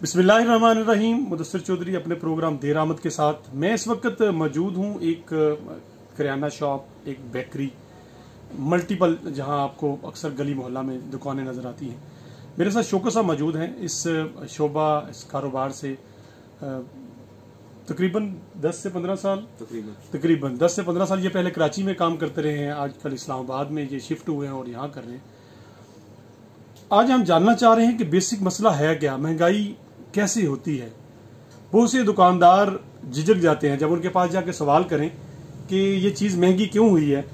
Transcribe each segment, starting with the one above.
बिस्मिल्लाहिर्रहमानिर्रहीम। मुदस्सिर चौधरी अपने प्रोग्राम देर आमद के साथ मैं इस वक्त मौजूद हूँ एक किराना शॉप, एक बेकरी, मल्टीपल, जहाँ आपको अक्सर गली मोहल्ला में दुकानें नज़र आती हैं। मेरे साथ शौकत साहब मौजूद हैं। इस शोबा, इस कारोबार से तकरीबन 10 से 15 साल तकरीबन 10 से 15 साल ये पहले कराची में काम करते रहे हैं, आजकल इस्लामाबाद में ये शिफ्ट हुए हैं और यहाँ कर रहे हैं। आज हम जानना चाह रहे हैं कि बेसिक मसला है क्या, महंगाई कैसे होती है। बहुत से दुकानदार झिझक जाते हैं जब उनके पास जाके सवाल करें कि ये चीज़ महंगी क्यों हुई है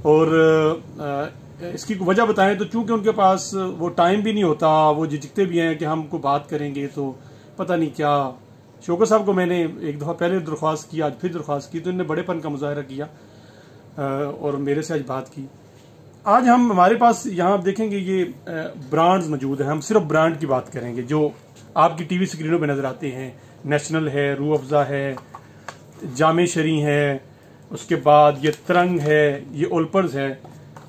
और इसकी वजह बताएं, तो चूंकि उनके पास वो टाइम भी नहीं होता, वो झिझकते भी हैं कि हमको बात करेंगे तो पता नहीं क्या। शौकत साहब को मैंने एक दफ़ा पहले दरख्वास्त की, आज फिर दरख्वास्त की, तो इन्होंने बड़ेपन का मुजाहरा किया और मेरे से आज बात की। आज हमारे पास यहाँ आप देखेंगे ये ब्रांड्स मौजूद हैं। हम सिर्फ ब्रांड की बात करेंगे जो आपकी टीवी स्क्रीनों पे नजर आते हैं। नेशनल है, रूह अफ़ज़ा है, जामे शरी है, उसके बाद ये तरंग है, ये ओल्पर्स है,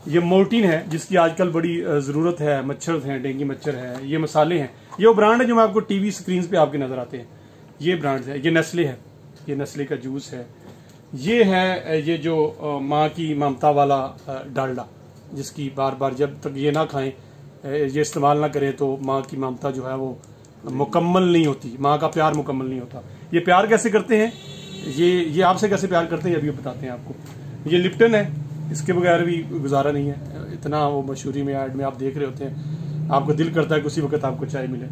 ये मोर्टीन है जिसकी आजकल बड़ी ज़रूरत है, मच्छर हैं, डेंगू मच्छर है, ये मसाले हैं। ये वो ब्रांड है जो आपको टीवी स्क्रीन पे आपके नजर आते हैं। ये ब्रांड्स है। ये नेस्ले है, ये नेस्ले का जूस है। ये है ये जो माँ की ममता वाला डालडा, जिसकी बार बार जब तक ये ना खाएं, ये इस्तेमाल ना करें तो माँ की ममता जो है वो मुकम्मल नहीं होती, माँ का प्यार मुकम्मल नहीं होता। ये प्यार कैसे करते हैं, ये आपसे कैसे प्यार करते हैं, ये भी बताते हैं आपको। ये लिप्टन है, इसके बगैर भी गुजारा नहीं है। इतना वो मशहूरी में, ऐड में आप देख रहे होते हैं, आपको दिल करता है कि उसी वक्त आपको चाय मिले।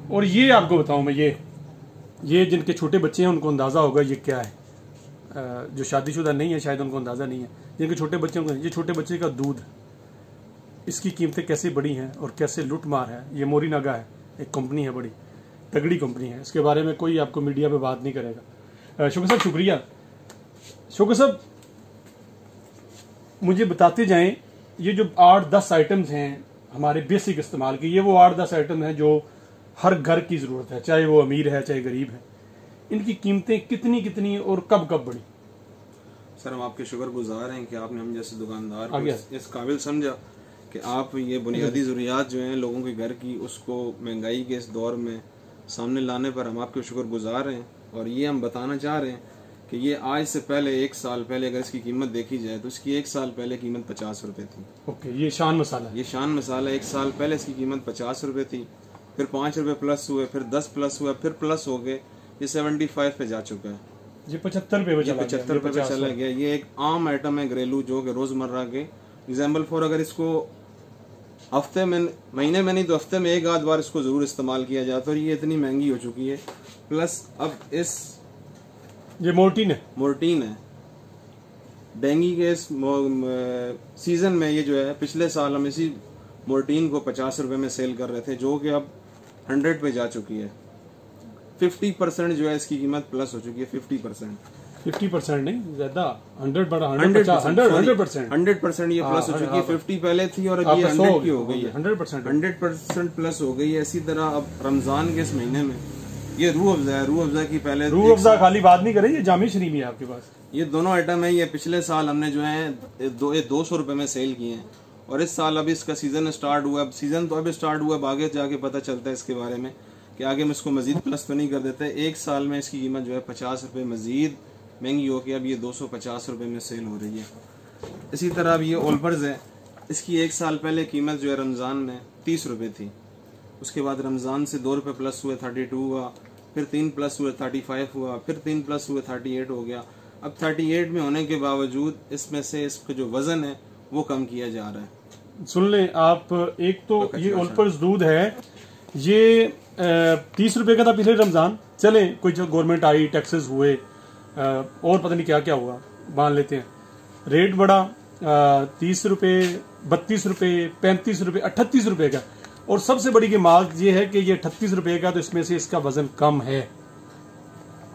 और ये आपको बताऊं मैं, ये जिनके छोटे बच्चे हैं उनको अंदाज़ा होगा ये क्या है। जो शादीशुदा नहीं है शायद उनको अंदाज़ा नहीं है। जिनके छोटे बच्चे होंगे, ये छोटे बच्चे का दूध, इसकी कीमतें कैसे बढ़ी हैं और कैसे लूट मार है। ये मोरीनागा है, एक कंपनी है, बड़ी तगड़ी कंपनी है। इसके बारे में कोई आपको मीडिया पे बात नहीं करेगा। शौकत साहब शुक्रिया। शौकत साहब मुझे बताते जाएं, ये जो 8-10 आइटम्स हैं हमारे बेसिक इस्तेमाल के, ये वो 8-10 आइटम हैं जो हर घर की ज़रूरत है, चाहे वो अमीर है चाहे गरीब है। इनकी कीमतें कितनी कितनी और कब कब बढ़ी? सर, हम आपके शुक्रगुजार हैं कि आपने हम जैसे दुकानदार को इस काबिल समझा कि आप ये बुनियादी ज़रूरियात जो हैं लोगों के घर की, उसको महंगाई के इस दौर में सामने लाने पर हम आपके शुक्रगुजार हैं। और ये हम बताना चाह रहे हैं कि ये आज से पहले 1 साल पहले अगर इसकी कीमत देखी जाए तो इसकी 1 साल पहले कीमत 50 रुपये थी। ओके, ये शान मसाला, ये शान मसाला 1 साल पहले इसकी कीमत 50 रुपये थी, फिर 5 रुपये प्लस हुए, फिर 10 प्लस हुआ, फिर प्लस हो गए, ये 75 पे जा चुका है। ये 75 रुपये पे चला गया। ये एक आम आइटम है घरेलू, जो कि रोजमर्रा के एग्जाम्पल फॉर अगर इसको हफ्ते में, महीने में नहीं तो हफ्ते में 1-8 बार इसको जरूर इस्तेमाल किया जाता है। और ये इतनी महंगी हो चुकी है। प्लस अब ये मोर्टीन है डेंगू के इस सीजन में, ये जो है पिछले साल हम इसी मोर्टीन को 50 रुपए में सेल कर रहे थे, जो कि अब 100 पे जा चुकी है। 50% जो है इसकी कीमत प्लस हो चुकी है। 50% नहीं, ज्यादा 100% ये प्लस हो चुकी है। 50 पहले थी और अब ये 100 की हो गई है। 100% प्लस हो गई है। इसी तरह अब रमजान के इस महीने में ये रूह अफ़ज़ा है। रूह अफ़ज़ा की पहले रूह अफ़ज़ा खाली बात नहीं करें, ये जामे शरी भी है आपके पास। ये दोनों आइटम है। ये पिछले साल हमने जो है 200 रुपए में सेल किए हैं और इस साल अभी इसका सीजन स्टार्ट हुआ। अब सीजन तो अभी स्टार्ट हुआ, अब आगे जाके पता चलता है इसके बारे में कि आगे हम इसको मजीद प्लस तो नहीं कर देते। 1 साल में इसकी कीमत जो है 50 रुपये मजीद महंगी हो के अब ये 250 रुपये में सेल हो रही है। इसी तरह अब ये ओल्पर्स है। इसकी 1 साल पहले कीमत जो है रमज़ान में 30 रुपये थी। उसके बाद रमज़ान से 2 रुपये प्लस हुए 32 हुआ, फिर 3 प्लस हुए 35 हुआ, फिर 3 प्लस हुए 38 हो गया। अब 38 में होने के बावजूद इसमें से इसका जो वजन है वो कम किया जा रहा है। सुन लें आप, एक तो ये ओल्पर्स दूध है, ये 30 रुपए का था पिछले रमजान। चले कोई जो गवर्नमेंट आई, टैक्सेस हुए और पता नहीं क्या क्या हुआ, मान लेते हैं रेट बढ़ा 30 रुपए, 32 रुपए, 35 रुपए, 38 रुपए का। और सबसे बड़ी की बात ये है कि ये 38 रुपए का, तो इसमें से इसका वजन कम है।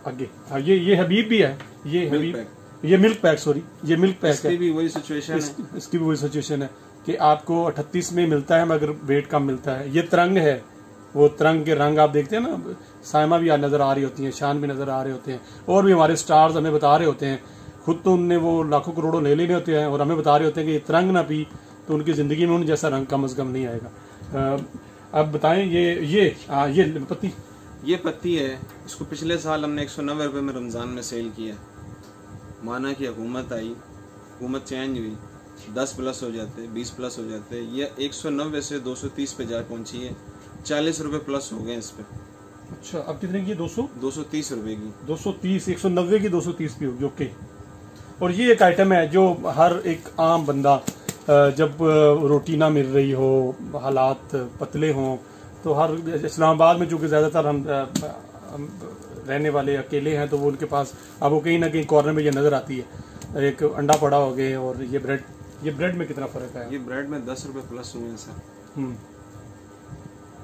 आगे ये हबीब भी है, ये मिल्क पैक, सॉरी ये मिल्क पैक है। इसकी भी वही सिचुएशन है कि आपको 38 में मिलता है मगर वेट कम मिलता है। ये तरंग है, वो तरंग के रंग आप देखते हैं ना, सायमा भी नजर आ रही होती है, शान भी नजर आ रहे होते हैं, और भी हमारे स्टार्स हमें बता रहे होते हैं। खुद तो उनने वो लाखों करोड़ों ले लेने होते हैं और हमें बता रहे होते हैं कि ये तरंग ना पी तो उनकी जिंदगी में उन जैसा रंग कम अज कम नहीं आएगा। अब बताएं ये पत्ती, ये पत्ती है, इसको पिछले साल हमने 190 रुपये में रमज़ान में सेल किया। माना कि हुकूमत आई, हुकूमत चेंज हुई, 10 प्लस हो जाते, 20 प्लस हो जाते, ये 190 से 230 पे जा पहुंची है। 40 रुपये प्लस हो गए इस पे। अच्छा, अब कितने की है? 230 रुपये की। 230, 190 की 230 भी होगी। ओके। और ये एक आइटम है जो हर एक आम बंदा जब रोटी ना मिल रही हो, हालात पतले हों, तो हर इस्लामाबाद में चूँकि ज़्यादातर हम रहने वाले अकेले हैं, तो वो उनके पास अब वो कहीं ना कहीं कॉर्नर में ये नज़र आती है, एक अंडा पड़ा हो गए और ये ब्रेड में कितना फ़र्क है? ये ब्रेड में 10 रुपये प्लस हुए हैं सर।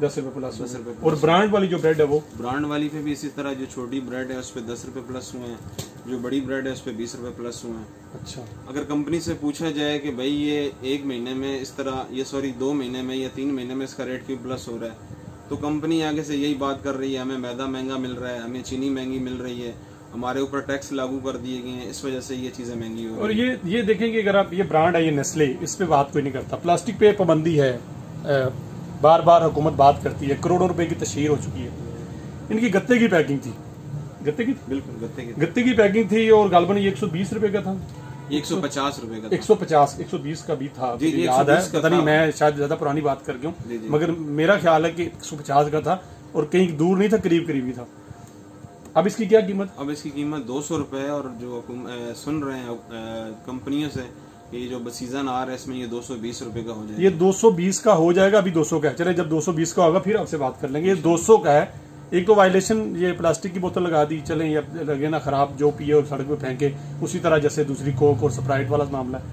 10 रुपये प्लस। 10 रुपये। और ब्रांड वाली जो ब्रेड है वो? ब्रांड वाली पे भी इसी तरह, जो छोटी ब्रेड है उस पर 10 रुपये प्लस हुए हैं, जो बड़ी ब्रेड है उस पर 20 रुपये प्लस हुए हैं। अच्छा। अगर कंपनी से पूछा जाए कि भाई ये 1 महीने में इस तरह, ये सॉरी 2 महीने में या 3 महीने में इसका रेट क्यों प्लस हो रहा है, तो कंपनी आगे से यही बात कर रही है, हमें मैदा महंगा मिल रहा है, हमें चीनी महंगी मिल रही है, हमारे ऊपर टैक्स लागू कर दिए गए हैं, इस वजह से ये चीज़ें महंगी हो रही है। और ये देखेंगे, अगर आप ये ब्रांड है, ये नेस्ले, इस पे बात कोई नहीं करता। प्लास्टिक पे पाबंदी है, बार बार हुकूमत बात करती है, करोड़ों रुपए की तशहीर हो चुकी है। इनकी गत्ते की पैकिंग थी, बिल्कुल गत्ते की पैकिंग थी, और गालबन ये 120 रुपए का था, 150 रुपए का, 150, 120 का भी था, जी, याद है, पता नहीं, मैं शायद ज्यादा पुरानी बात कर गया हूँ, मगर मेरा ख्याल है कि 150 का था, और कहीं दूर नहीं था, करीब ही था। अब इसकी क्या कीमत? अब इसकी कीमत 200 रुपए है। और जो सुन रहे हैं कंपनियों से, ये जो सीजन आ रहा है इसमें ये 220 रुपए का हो जाएगा। ये 220 का हो जाएगा, अभी 200 का है। चले, जब 220 का होगा फिर आपसे बात कर लेंगे। ये 200 का है। एक तो वायलेशन, ये प्लास्टिक की बोतल लगा दी, चले ये लगे ना खराब, जो पिए और सड़क पे फेंके, उसी तरह जैसे दूसरी कोक और स्प्राइट वाला मामला है।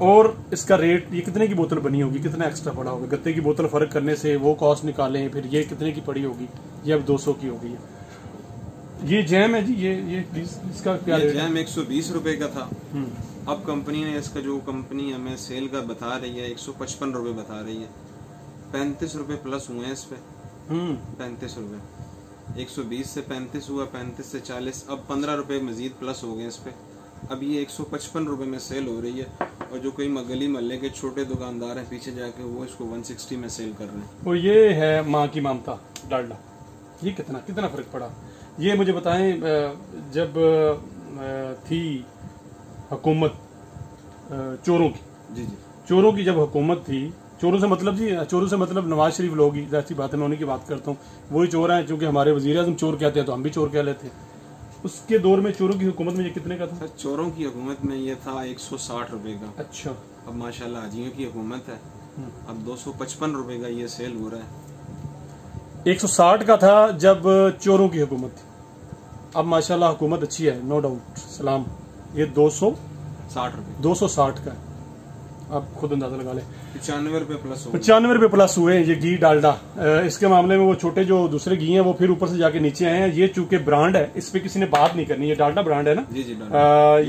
और इसका रेट, ये कितने की बोतल बनी होगी, कितना एक्स्ट्रा पड़ा होगा? गत्ते की बोतल फर्क करने से वो कॉस्ट निकालें, फिर ये कितने की पड़ी होगी, ये अब 200 की हो गई है। ये जैम है जी, ये प्लीज इसका क्या रेट? जैम 120 रुपए का था। अब कंपनी ने इसका, जो कंपनी हमें सेल का बता रही है, 155 रुपए बता रही है। 35 रुपए प्लस हुए हैं इस पे। 35 रुपए, 120 से 35 हुआ, 35 से 40, अब 15 रुपए मजीद प्लस हो गए इस पे। अब ये 155 रुपए में सेल हो रही है। और जो कोई गली मोहल्ले के छोटे दुकानदार हैं पीछे जाके, वो इसको 160 में सेल कर रहे हैं। और ये है माँ की ममता डालडा, ये कितना फर्क पड़ा? ये मुझे बताएं, जब थी हुकूमत चोरों की, जी, चोरों की जब हुकूमत थी, चोरों से मतलब नवाज शरीफ लोग ही, ऐसी बात है, मैं उन्हीं की बात करता हूँ, वही चोर हैं, क्योंकि हमारे वजीर आज़म चोर कहते हैं तो हम भी चोर कह लेते हैं। उसके दौर में चोरों की हुकूमत में ये कितने का था? चोरों की हुकूमत में ये था 160 रुपए का। अच्छा। अब माशाल्लाह हाजियों की हुकूमत है, अब 255 रुपए का ये सेल हो रहा है। 160 का था जब चोरों की हुकूमत थी, अब माशाल्लाह हुकूमत अच्छी है, नो डाउट, सलाम। ये 260 का है, आप खुद अंदाजा लगा ले। 95 रुपए प्लस हो, 95 रुपए प्लस हुए। ये घी डालडा, इसके मामले में वो छोटे जो दूसरे घी हैं वो फिर ऊपर से जाके नीचे आए हैं। ये चूंकि ब्रांड है, इस पे किसी ने बात नहीं करनी। ये डालडा ब्रांड है ना, जी,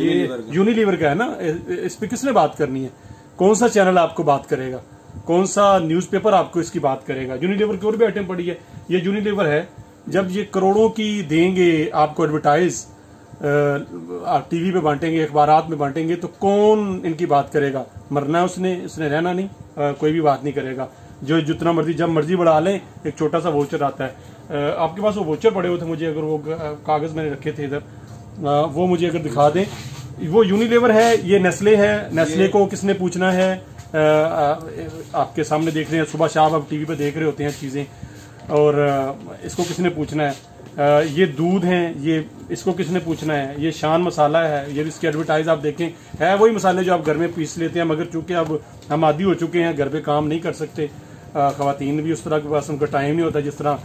ये यूनिलीवर का है ना, इस पे किसने बात करनी है? कौन सा चैनल आपको बात करेगा, कौन सा न्यूज़पेपर आपको इसकी बात करेगा? यूनिलीवर की और भी आइटम पड़ी है। ये यूनिलीवर है, जब ये करोड़ों की देंगे आपको एडवर्टाइज, टीवी पे बांटेंगे, अखबारात में बांटेंगे, तो कौन इनकी बात करेगा? मरना है उसने रहना नहीं, कोई भी बात नहीं करेगा। जो जितना मर्जी जब मर्जी बढ़ा लें, एक छोटा सा वोचर आता है। आपके पास वो वोचर पड़े हुए थे, मुझे अगर वो कागज मैंने रखे थे इधर, वो मुझे अगर दिखा दें। वो यूनिलीवर है, ये नेस्ले है। नेस्ले को किसने पूछना है? आपके सामने देख रहे हैं, सुबह शाम आप टीवी पे देख रहे होते हैं चीजें, और इसको किसने पूछना है? ये दूध हैं, ये इसको किसने पूछना है? ये शान मसाला है, ये इसकी एडवर्टाइज आप देखें, है वही मसाले जो आप घर में पीस लेते हैं, मगर चूंकि अब हम आदी हो चुके हैं, घर पे काम नहीं कर सकते, खवातीन भी उस तरह के पास उनका टाइम नहीं होता जिस तरह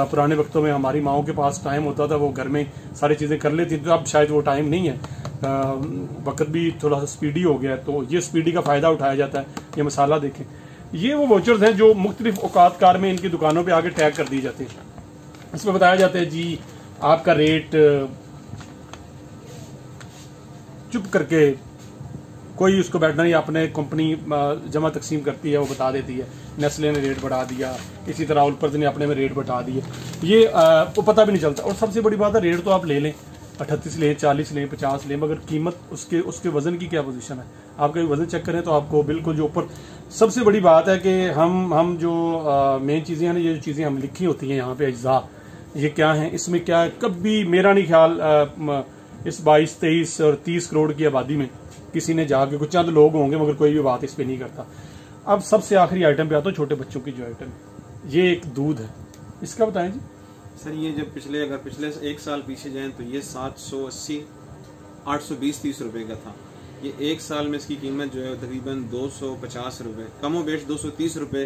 पुराने वक्तों में हमारी माओं के पास टाइम होता था, वो घर में सारी चीज़ें कर लेती थी। तो अब शायद वो टाइम नहीं है, वक्त भी थोड़ा सा स्पीडी हो गया है, तो ये स्पीडी का फ़ायदा उठाया जाता है। ये मसाला देखें, ये वो वोचर्स हैं जो मुख्तलिफ औकात कार में इनकी दुकानों पे आगे टैग कर दिए जाते हैं। इसमें बताया जाता है जी आपका रेट, चुप करके कोई उसको बैठना नहीं, आपने कंपनी जमा तकसीम करती है, वो बता देती है नेस्ले ने रेट बढ़ा दिया, इसी तरह उल्फर्ज ने अपने में रेट बढ़ा दिए, ये वो पता भी नहीं चलता। और सबसे बड़ी बात है, रेट तो आप ले लें, 38 लें, 40 लें, 50 लें, मगर कीमत उसके वजन की क्या पोजीशन है। आप कभी वजन चेक करें तो आपको बिल्कुल जो ऊपर सबसे बड़ी बात है कि हम जो मेन चीज़ें हैं ना, ये जो चीज़ें हम लिखी होती हैं यहाँ पे अज्जा, ये क्या है, इसमें क्या है, कभी मेरा नहीं ख्याल इस 22, 23 और 30 करोड़ की आबादी में किसी ने जाके, कुछ चंद लोग होंगे मगर कोई भी बात इस पर नहीं करता। अब सबसे आखिरी आइटम पे आता हूँ, छोटे बच्चों की जो आइटम है, ये एक दूध है, इसका बताएं जी सर। ये जब अगर पिछले 1 साल पीछे जाएं तो ये 780 820-30 रुपए का था। ये 1 साल में इसकी कीमत जो है तकरीबन 250 रुपए, कमो बेश 230 रुपए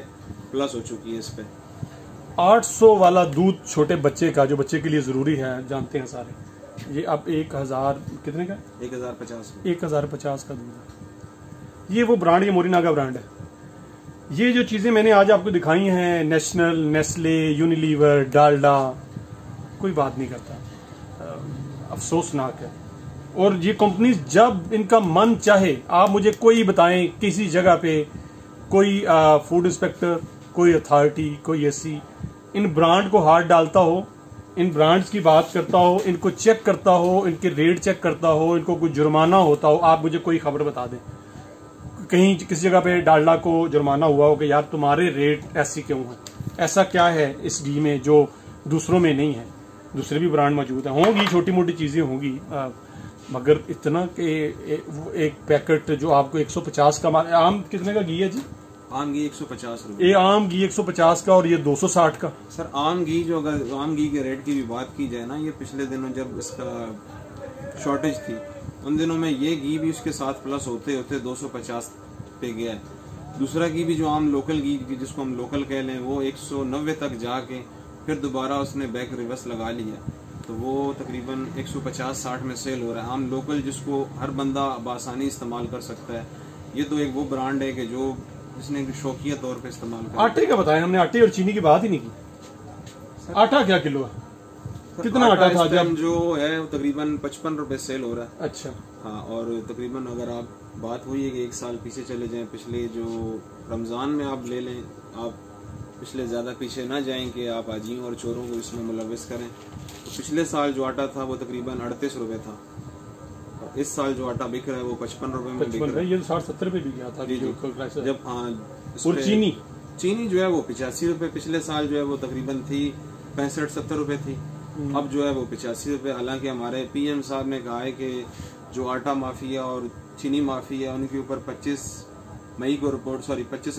प्लस हो चुकी है इस पे। 800 वाला दूध छोटे बच्चे का, जो बच्चे के लिए जरूरी है, जानते हैं सारे, ये अब 1000 कितने का, 1050 का दूध है। ये वो ब्रांड, ये मोरिना का ब्रांड है। ये जो चीजें मैंने आज आपको दिखाई हैं, नेशनल, नेस्ले, यूनिलीवर, डालडा, कोई बात नहीं करता, अफसोसनाक है। और ये कंपनीज जब इनका मन चाहे, आप मुझे कोई बताएं किसी जगह पे कोई फूड इंस्पेक्टर, कोई अथॉरिटी, कोई ऐसी इन ब्रांड को हाथ डालता हो, इन ब्रांड्स की बात करता हो, इनको चेक करता हो, इनके रेट चेक करता हो, इनको कुछ जुर्माना होता हो, आप मुझे कोई खबर बता दें कहीं किसी जगह पे डालडा को जुर्माना हुआ हो कि यार तुम्हारे रेट ऐसे क्यों हैं, ऐसा क्या है इस घी में जो दूसरों में नहीं है। दूसरे भी ब्रांड मौजूद है, होंगी छोटी मोटी चीजें होंगी, मगर इतना कि एक पैकेट जो आपको 150 का, आम कितने का घी है जी? आम घी 150 रुपए। ये आम घी 150 का और ये 260 का। सर आम घी जो, अगर आम घी के रेट की भी बात की जाए ना, ये पिछले दिनों जब इसका शॉर्टेज थी उन दिनों में ये घी भी उसके साथ प्लस होते होते 250 पे गया है। दूसरा घी भी जो आम लोकल घी जिसको हम लोकल कह लें, वो 190 तक जाके फिर दोबारा उसने बैक रिवर्स लगा लिया, तो वो तकरीबन 150-60 में सेल हो रहा है। आम लोकल जिसको हर बंदा बासानी इस्तेमाल कर सकता है, ये तो एक वो ब्रांड है कि जो जिसने शौकिया तौर पे इस्तेमाल कर। आटे का बताया हमने, आटे और चीनी की बात ही नहीं की। आटा क्या किलो है, कितना आटा था जब? जो है वो तकरीबन 55 रुपए सेल हो रहा है। अच्छा हाँ, और तकरीबन अगर आप बात हुई है कि 1 साल पीछे चले जाएं, पिछले जो रमजान में आप ले लें, आप पिछले ज्यादा पीछे ना जाएं कि आप हाजियों और चोरों को इसमें मुलविस करें, तो पिछले साल जो आटा था वो तकरीबन 38 रुपए था, और इस साल जो आटा बिक रहा है वो 55 रुपए में बिक रहा है। ये 60-70 रुपए बिक गया था जब। हाँ, और चीनी जो है वो 85 रुपए, पिछले साल जो है वो तकरीबन थी 65-70 रुपए थी, अब जो है वो 85 रुपए। हालांकि हमारे पीएम साहब ने कहा है कि जो आटा माफिया और चीनी माफिया उनके ऊपर 25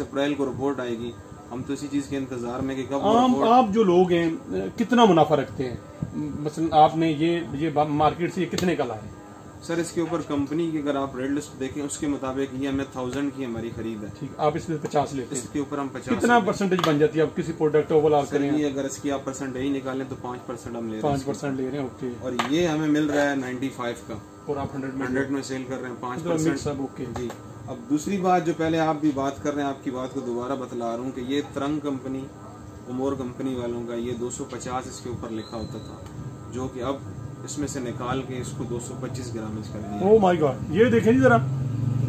अप्रैल को रिपोर्ट आएगी। हम तो इसी चीज के इंतजार में कि कब आप जो लोग हैं कितना मुनाफा रखते हैं, मसलन आपने ये मार्केट से कितने का लाए? सर इसके ऊपर कंपनी की अगर आप रेट लिस्ट देखें उसके मुताबिक ये हमें 1000 की हमारी खरीद है। ठीक, आप इसमें 50 लेते हैं, इसके ऊपर हम 50। कितना परसेंटेज बन जाती है आप किसी प्रोडक्ट ओवरऑल करें? अगर इसकी आप परसेंट ही निकालें तो 5% हम ले रहे हैं। 5% ले रहे हैं, ओके। और ये हमें मिल रहा है 95 का, और आप 100 में सेल कर रहे हैं 5% सब, ओके जी। अब दूसरी बात जो पहले आप भी बात कर रहे हैं, आपकी बात को दोबारा बतला रहा हूँ कि ये तरंग कंपनी, उमोर कंपनी वालों का ये 250 इसके ऊपर लिखा होता था, जो कि अब इसमें से निकाल के इसको 225 ग्राम कर दिया। ओह माय गॉड, ये देखें जी जरा,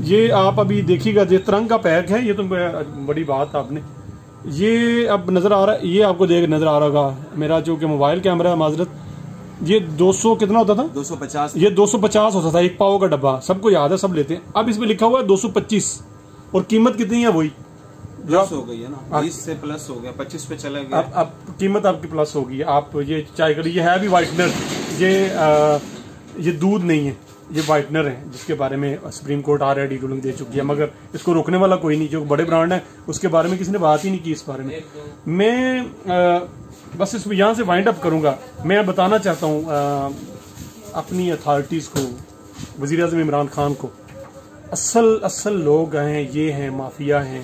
ये आप अभी देखिएगा, ये तरंग का पैक है, ये तो बड़ी बात आपने, ये अब नजर आ रहा है, ये आपको देख नजर आ रहा होगा मेरा जो कि मोबाइल कैमरा है, माजरत, ये 200 कितना होता था? 250। ये 250 होता था, एक पाव का डब्बा, सबको याद है, सब लेते हैं। अब इसमें लिखा हुआ है 225, और कीमत कितनी है? वही प्लस हो गई है ना, 20 से प्लस हो गया, 25 पे चला गया। अब कीमत आपकी प्लस होगी। आप ये चाय करिए, ये है भी व्हाइटनर, ये दूध नहीं है, ये व्हाइटनर है, जिसके बारे में सुप्रीम कोर्ट ऑलरेडी रूलिंग दे चुकी है, मगर इसको रोकने वाला कोई नहीं। जो बड़े ब्रांड है उसके बारे में किसी ने बात ही नहीं की इस बारे में। मैं बस इसमें यहाँ से वाइंड अप करूंगा। मैं बताना चाहता हूँ अपनी अथॉरिटीज को, वजीर आज़म इमरान खान को, असल लोग हैं, ये हैं माफिया हैं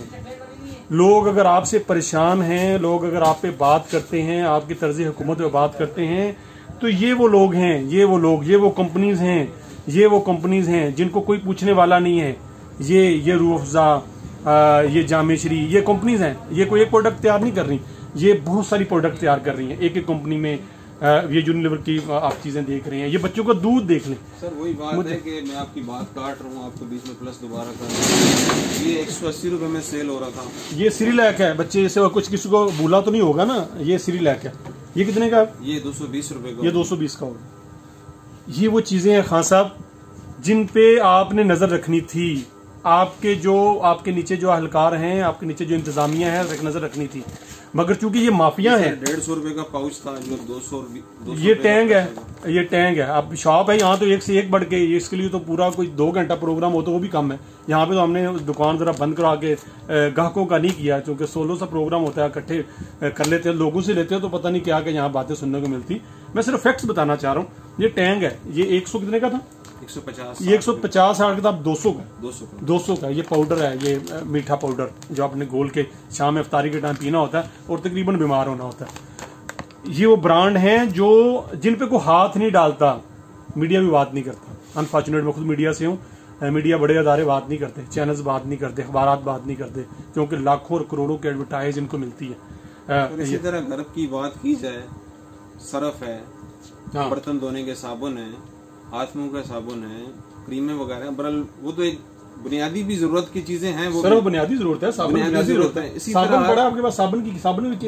लोग। अगर आपसे परेशान हैं लोग, अगर आप पे बात करते हैं, आपकी तर्ज हुकूमत पे बात करते हैं, तो ये वो लोग हैं, ये वो कंपनीज हैं, ये वो कंपनीज हैं जिनको कोई पूछने वाला नहीं है। ये रूह अफ़ज़ा, ये जामेश्री, ये कंपनीज हैं, ये कोई एक प्रोडक्ट तैयार नहीं कर रही, ये बहुत सारी प्रोडक्ट तैयार कर रही हैं एक एक कंपनी में। ये यूनिलीवर की आप चीजें देख रहे हैं, ये बच्चों का दूध देख लें। सर वही बात है कि मैं आपकी बात काट रहा हूँ, आपको बीच में प्लस दोबारा कर रहा हूँ। ये 180 रुपए में सेल हो रहा था। ये सिरिलैक है बच्चे, जैसे कुछ किसी को भूला तो नहीं होगा ना, ये सिरिलैक है। ये कितने का? ये 220 रुपए का। ये 220 का होगा। ये वो चीजें हैं खान साहब जिन पे आपने नजर रखनी थी। आपके नीचे जो अहलकार हैं, आपके नीचे जो इंतजामिया है, नजर रखनी थी। मगर चूंकि ये माफिया है, 150 रुपए का पाउच था जो 200 ये टैंग है, ये टैंग है। अब शॉप है यहाँ तो एक से एक बढ़ के, इसके लिए तो पूरा कोई 2 घंटा प्रोग्राम हो तो वो भी कम है। यहाँ पे तो हमने दुकान जरा बंद करा के ग्राहकों का नहीं किया, क्योंकि 16 सा प्रोग्राम होता है, इकट्ठे कर लेते हैं, लोगों से लेते हैं तो पता नहीं क्या क्या यहाँ बातें सुनने को मिलती। मैं सिर्फ फैक्ट्स बताना चाह रहा हूँ। ये टैंग है, ये 100 कितने का था? 150। ये 150 60 का था, 200 का। 200 का ये पाउडर है, ये मीठा पाउडर जो आपने घोल के शाम में इफ्तारी के टाइम पीना होता है और तकरीबन बीमार होना होता है। ये वो ब्रांड हैं जो जिन पे कोई हाथ नहीं डालता, मीडिया भी बात नहीं करता। अनफॉर्चुनेट मैं खुद मीडिया से हूँ, मीडिया बड़े अदारे बात नहीं करते, चैनल्स बात नहीं करते, अखबार बात नहीं करते, क्योंकि लाखों और करोड़ों की एडवर्टाइज इनको मिलती है। इसी तरह घर की बात की जाए, सरफ है, बर्तन धोने के साबुन है, हाथ मुंह का साबुन है, क्रीमें वगैरह, बरल वो तो एक बुनियादी भी जरूरत की चीजें हैं। वो सर वो बुनियादी जरूरत है, साबुन बुनियादी जरूरत है। इसी साबुन पड़ा आपके पास? साबुन की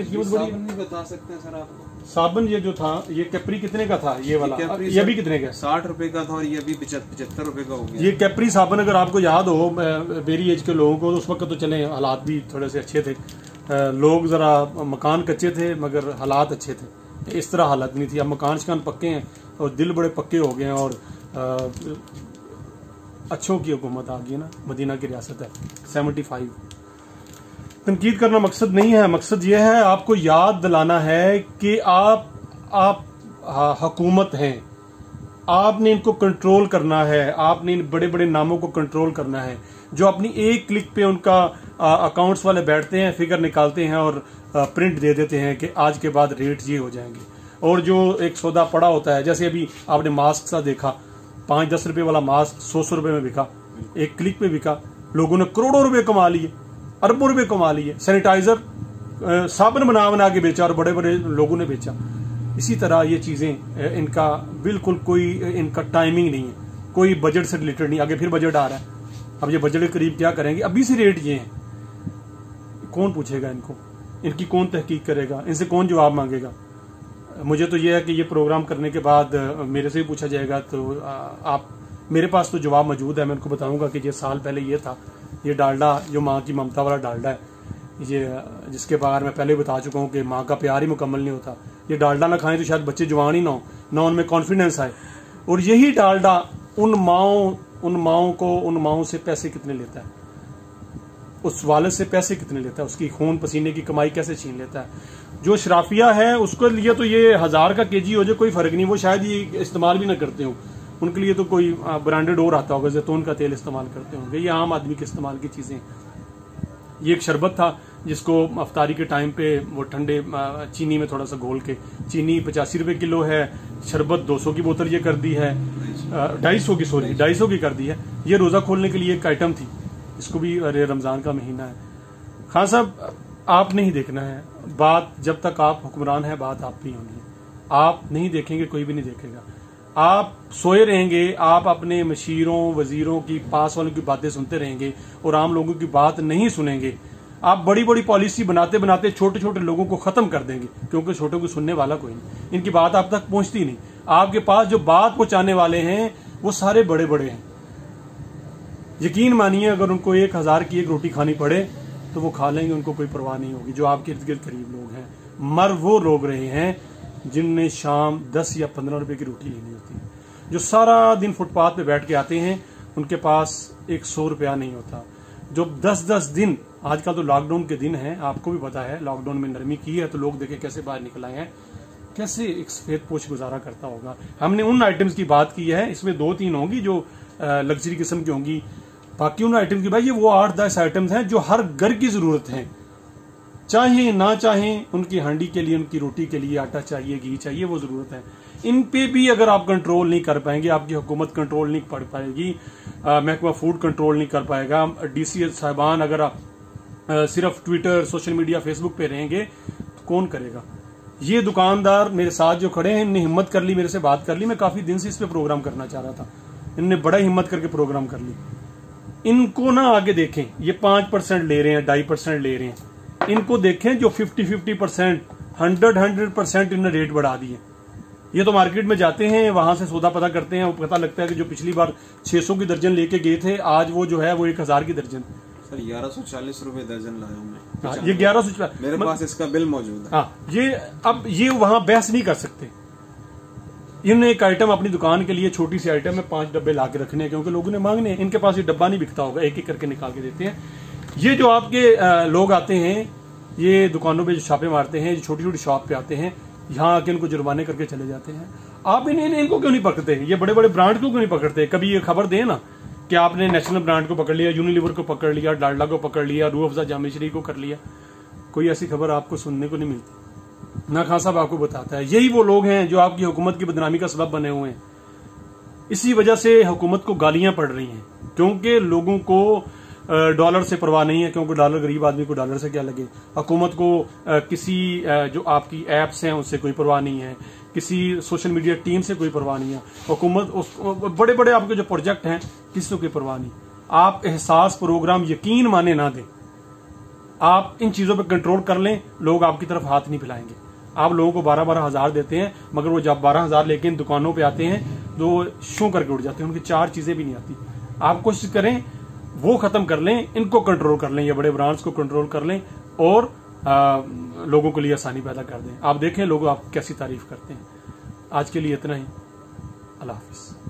कीमत बड़ी है, नहीं बता सकते हैं सर आपको। साबन ये जो था, ये कैप्री कितने का था? ये वाला ये भी कितने का? 60 रुपए का था और ये भी 75 रुपए का हो गया। ये कैप्री साबन अगर आपको याद हो मेरी एज के लोगों को, तो उस वक्त तो चले हालात भी थोड़े से अच्छे थे, लोग जरा मकान कच्चे थे मगर हालात अच्छे थे। इस तरह हालत नहीं थी। अब मकान शकान पक्के हैं और दिल बड़े पक्के हो गए हैं और अच्छों की हुकूमत आ गई ना, मदीना की रियासत है 75। तनकीद करना मकसद नहीं है, मकसद यह है आपको याद दिलाना है कि आप हुकूमत हैं, आपने इनको कंट्रोल करना है, आपने इन बड़े बड़े नामों को कंट्रोल करना है जो अपनी एक क्लिक पे उनका अकाउंट्स वाले बैठते हैं, फिगर निकालते हैं और प्रिंट दे देते हैं कि आज के बाद रेट ये हो जाएंगे। और जो एक सौदा पड़ा होता है, जैसे अभी आपने मास्क सा देखा, 5-10 रुपए वाला मास्क 100 रुपए में बिका, एक क्लिक पे बिका, लोगों ने करोड़ों रुपए कमा लिए, अरबों रुपए कमा लिए। सैनिटाइजर साबुन बना के बेचा और बड़े बड़े लोगों ने बेचा। इसी तरह ये चीजें, इनका बिल्कुल कोई इनका टाइमिंग नहीं है, कोई बजट से रिलेटेड नहीं। आगे फिर बजट आ रहा है, अब ये बजट के करीब क्या करेंगे? अभी से रेट ये हैं, कौन पूछेगा इनको? इनकी कौन तहकीक करेगा? इनसे कौन जवाब मांगेगा? मुझे तो ये है कि ये प्रोग्राम करने के बाद मेरे से भी पूछा जाएगा तो आप, मेरे पास तो जवाब मौजूद है। मैं उनको बताऊंगा कि ये साल पहले ये था, ये डालडा जो माँ की ममता वाला डालडा है, ये जिसके बारे में पहले बता चुका हूँ कि माँ का प्यार ही मुकम्मल नहीं होता। ये डालडा ना खाएं तो शायद बच्चे जवान ही ना उनमें कॉन्फिडेंस आए। और यही डालडा उन माओं से पैसे कितने लेता है, उस वालिद से पैसे कितने लेता है, उसकी खून पसीने की कमाई कैसे छीन लेता है। जो शराफिया है उसके लिए तो ये 1000 का केजी हो जाए कोई फर्क नहीं, वो शायद ये इस्तेमाल भी ना करते हो, उनके लिए तो कोई ब्रांडेड और आता होगा, जैतून का तेल इस्तेमाल करते होंगे। ये आम आदमी के इस्तेमाल की चीजें। ये एक शरबत था जिसको अफ्तारी के टाइम पे वो ठंडे चीनी में थोड़ा सा घोल के, चीनी 85 रुपए किलो है, शरबत 200 की बोतल ये कर दी है, 250 की कर दी है। ये रोजा खोलने के लिए एक आइटम थी, इसको भी, अरे रमजान का महीना है। खान साहब आप नहीं देखना है बात, जब तक आप हुक्मरान है बात आप भी होनी है। आप नहीं देखेंगे कोई भी नहीं देखेगा। आप सोए रहेंगे, आप अपने मशीरों वजीरों की, पास वालों की बातें सुनते रहेंगे और आम लोगों की बात नहीं सुनेंगे। आप बड़ी बड़ी पॉलिसी बनाते बनाते छोटे छोटे लोगों को खत्म कर देंगे, क्योंकि छोटों को सुनने वाला कोई नहीं, इनकी बात आप तक पहुंचती नहीं। आपके पास जो बात पहुंचाने वाले हैं वो सारे बड़े बड़े हैं। यकीन मानिए अगर उनको 1000 की एक रोटी खानी पड़े तो वो खा लेंगे, उनको कोई परवाह नहीं होगी। जो आपके इर्द गिर्द करीब लोग हैं, मर वो लोग रहे हैं जिनने शाम 10 या 15 रुपए की रोटी लेनी होती है, जो सारा दिन फुटपाथ पे बैठ के आते हैं, उनके पास 100 रुपया नहीं होता, जो 10-10 दिन, आजकल तो लॉकडाउन के दिन है, आपको भी पता है लॉकडाउन में नरमी की है तो लोग देखे कैसे बाहर निकल आए हैं, कैसे एक सफेद पोश गुजारा करता होगा। हमने उन आइटम्स की बात की है, इसमें 2-3 होंगी जो लग्जरी किस्म की होंगी, बाकी उन आइटम की भाई ये वो 8-10 आइटम्स हैं जो हर घर की जरूरत है, चाहे ना चाहे उनकी हांडी के लिए, उनकी रोटी के लिए आटा चाहिए, घी चाहिए, वो जरूरत है। इन पे भी अगर आप कंट्रोल नहीं कर पाएंगे, आपकी हुकूमत कंट्रोल नहीं कर पाएगी, महकमा फूड कंट्रोल नहीं कर पाएगा, डीसी साहबान अगर आप सिर्फ ट्विटर, सोशल मीडिया, फेसबुक पे रहेंगे तो कौन करेगा? ये दुकानदार मेरे साथ जो खड़े हैं, इनने हिम्मत कर ली, मेरे से बात कर ली, मैं काफी दिन से इस पे प्रोग्राम करना चाह रहा था, इनने बड़ा हिम्मत करके प्रोग्राम कर ली। इनको ना आगे देखें, ये 5% ले रहे हैं, 2.5% ले रहे हैं, इनको देखें जो 50% 100% इन्होंने रेट बढ़ा दिए। ये तो मार्केट में जाते हैं, वहां से सौदा पता करते हैं, वो पता लगता है कि जो पिछली बार 600 की दर्जन लेके गए थे, आज वो जो है वो 1000 की दर्जन। सर 1140 रुपए दर्जन लाया हूँ मैं। हाँ, ये 1100 मेरे पास इसका बिल मौजूद है। हाँ, ये अब ये वहां बहस नहीं कर सकते। इन्होंने एक आइटम अपनी दुकान के लिए, छोटी सी आइटम में 5 डब्बे ला के रखने हैं, क्योंकि लोगों ने मांगने हैं। इनके पास ये डब्बा नहीं बिकता होगा, एक एक करके निकाल के देते हैं। ये जो आपके लोग आते हैं, ये दुकानों पे जो छापे मारते हैं, जो छोटी छोटी शॉप पे आते हैं, यहाँ आके इनको जुर्माने करके चले जाते हैं। आप इनको क्यों नहीं पकड़ते? ये बड़े बड़े ब्रांड को क्यों नहीं पकड़ते? कभी ये खबर दें ना कि आपने नेशनल ब्रांड को पकड़ लिया, यूनिलीवर को पकड़ लिया, डालडा को पकड़ लिया, रूह अफ़ज़ा जामिश्री को कर लिया। कोई ऐसी खबर आपको सुनने को नहीं मिलती। ना खान साहब आपको बताता है, यही वो लोग हैं जो आपकी हुकूमत की बदनामी का सबब बने हुए हैं। इसी वजह से हुकूमत को गालियां पड़ रही हैं, क्योंकि लोगों को डॉलर से परवाह नहीं है, क्योंकि डॉलर, गरीब आदमी को डॉलर से क्या लगे। हुकूमत को किसी जो आपकी एप्स हैं उससे कोई परवाह नहीं है, किसी सोशल मीडिया टीम से कोई परवाह नहीं है। हुकूमत बड़े बड़े आपके जो प्रोजेक्ट हैं किसी से कोई परवाह नहीं। आप एहसास, प्रोग्राम, यकीन माने ना दें, आप इन चीजों पर कंट्रोल कर लें, लोग आपकी तरफ हाथ नहीं फैलाएंगे। आप लोगों को 12-12 हजार देते हैं, मगर वो जब 12 हजार लेके इन दुकानों पे आते हैं तो शू करके उड़ जाते हैं, उनकी 4 चीजें भी नहीं आती। आप कोशिश करें वो खत्म कर लें, इनको कंट्रोल कर लें, ये बड़े ब्रांड्स को कंट्रोल कर लें और लोगों के लिए आसानी पैदा कर दें। आप देखें लोग आप कैसी तारीफ करते हैं। आज के लिए इतना ही। अल्लाह हाफिज।